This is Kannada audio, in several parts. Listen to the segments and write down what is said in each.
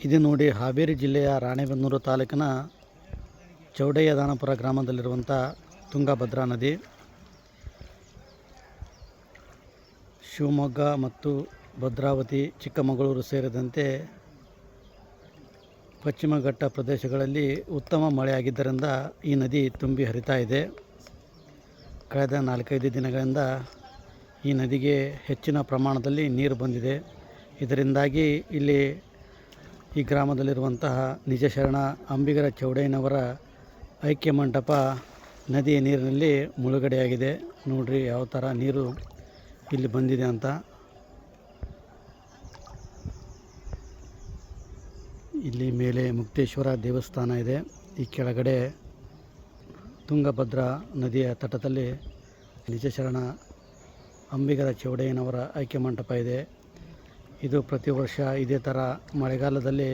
ಇದು ನೋಡಿ ಹಾವೇರಿ ಜಿಲ್ಲೆಯ ರಾಣೆಬೆನ್ನೂರು ತಾಲೂಕಿನ ಚೌಡಯ್ಯದಾನಪುರ ಗ್ರಾಮದಲ್ಲಿರುವಂಥ ತುಂಗಭದ್ರಾ ನದಿ. ಶಿವಮೊಗ್ಗ ಮತ್ತು ಭದ್ರಾವತಿ, ಚಿಕ್ಕಮಗಳೂರು ಸೇರಿದಂತೆ ಪಶ್ಚಿಮ ಘಟ್ಟ ಪ್ರದೇಶಗಳಲ್ಲಿ ಉತ್ತಮ ಮಳೆಯಾಗಿದ್ದರಿಂದ ಈ ನದಿ ತುಂಬಿ ಹರಿತಾ ಇದೆ. ಕಳೆದ 4-5 ದಿನಗಳಿಂದ ಈ ನದಿಗೆ ಹೆಚ್ಚಿನ ಪ್ರಮಾಣದಲ್ಲಿ ನೀರು ಬಂದಿದೆ. ಇದರಿಂದಾಗಿ ಇಲ್ಲಿ ಈ ಗ್ರಾಮದಲ್ಲಿರುವಂತಹ ನಿಜಶರಣ ಅಂಬಿಗರ ಚೌಡಯ್ಯನವರ ಐಕ್ಯ ಮಂಟಪ ನದಿಯ ನೀರಿನಲ್ಲಿ ಮುಳುಗಡೆಯಾಗಿದೆ. ನೋಡ್ರಿ ಯಾವ ಥರ ನೀರು ಇಲ್ಲಿ ಬಂದಿದೆ ಅಂತ. ಇಲ್ಲಿ ಮೇಲೆ ಮುಕ್ತೇಶ್ವರ ದೇವಸ್ಥಾನ ಇದೆ. ಈ ಕೆಳಗಡೆ ತುಂಗಭದ್ರಾ ನದಿಯ ತಟದಲ್ಲಿ ನಿಜಶರಣ ಅಂಬಿಗರ ಚೌಡಯ್ಯನವರ ಐಕ್ಯ ಮಂಟಪ ಇದೆ. ಇದು ಪ್ರತಿ ವರ್ಷ ಇದೇ ಥರ ಮಳೆಗಾಲದಲ್ಲಿ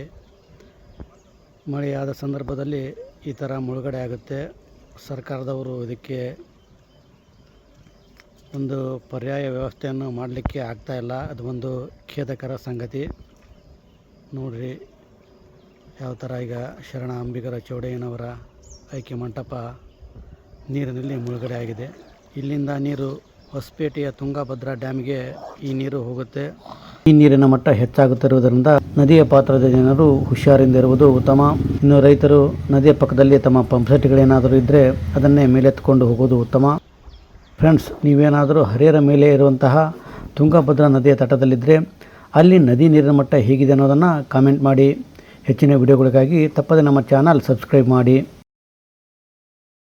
ಮಳೆಯಾದ ಸಂದರ್ಭದಲ್ಲಿ ಈ ಥರ ಮುಳುಗಡೆ ಆಗುತ್ತೆ. ಸರ್ಕಾರದವರು ಇದಕ್ಕೆ ಒಂದು ಪರ್ಯಾಯ ವ್ಯವಸ್ಥೆಯನ್ನು ಮಾಡಲಿಕ್ಕೆ ಆಗ್ತಾಯಿಲ್ಲ. ಅದು ಒಂದು ಖೇದಕರ ಸಂಗತಿ. ನೋಡ್ರಿ ಯಾವ ಥರ ಈಗ ಶರಣ ಅಂಬಿಗರ ಚೌಡಯ್ಯನವರ ಐಕ್ಯ ಮಂಟಪ ನೀರಿನಲ್ಲಿ ಮುಳುಗಡೆ ಆಗಿದೆ. ಇಲ್ಲಿಂದ ನೀರು ಹೊಸಪೇಟೆಯ ತುಂಗಭದ್ರಾ ಡ್ಯಾಮ್ಗೆ ಈ ನೀರು ಹೋಗುತ್ತೆ. ಈ ನೀರಿನ ಮಟ್ಟ ಹೆಚ್ಚಾಗುತ್ತಿರುವುದರಿಂದ ನದಿಯ ಪಾತ್ರದ ಜನರು ಹುಷಾರಿಂದ ಇರುವುದು ಉತ್ತಮ. ಇನ್ನು ರೈತರು ನದಿಯ ಪಕ್ಕದಲ್ಲಿ ತಮ್ಮ ಪಂಪ್ಸೆಟ್ಗಳೇನಾದರೂ ಇದ್ದರೆ ಅದನ್ನೇ ಮೇಲೆತ್ಕೊಂಡು ಹೋಗೋದು ಉತ್ತಮ. ಫ್ರೆಂಡ್ಸ್, ನೀವೇನಾದರೂ ಹರಿಹರ ಮೇಲೆ ಇರುವಂತಹ ತುಂಗಭದ್ರಾ ನದಿಯ ತಟದಲ್ಲಿದ್ದರೆ ಅಲ್ಲಿ ನದಿ ನೀರಿನ ಮಟ್ಟ ಹೇಗಿದೆ ಅನ್ನೋದನ್ನು ಕಾಮೆಂಟ್ ಮಾಡಿ. ಹೆಚ್ಚಿನ ವಿಡಿಯೋಗಳಿಗಾಗಿ ತಪ್ಪದೆ ನಮ್ಮ ಚಾನಲ್ ಸಬ್ಸ್ಕ್ರೈಬ್ ಮಾಡಿ.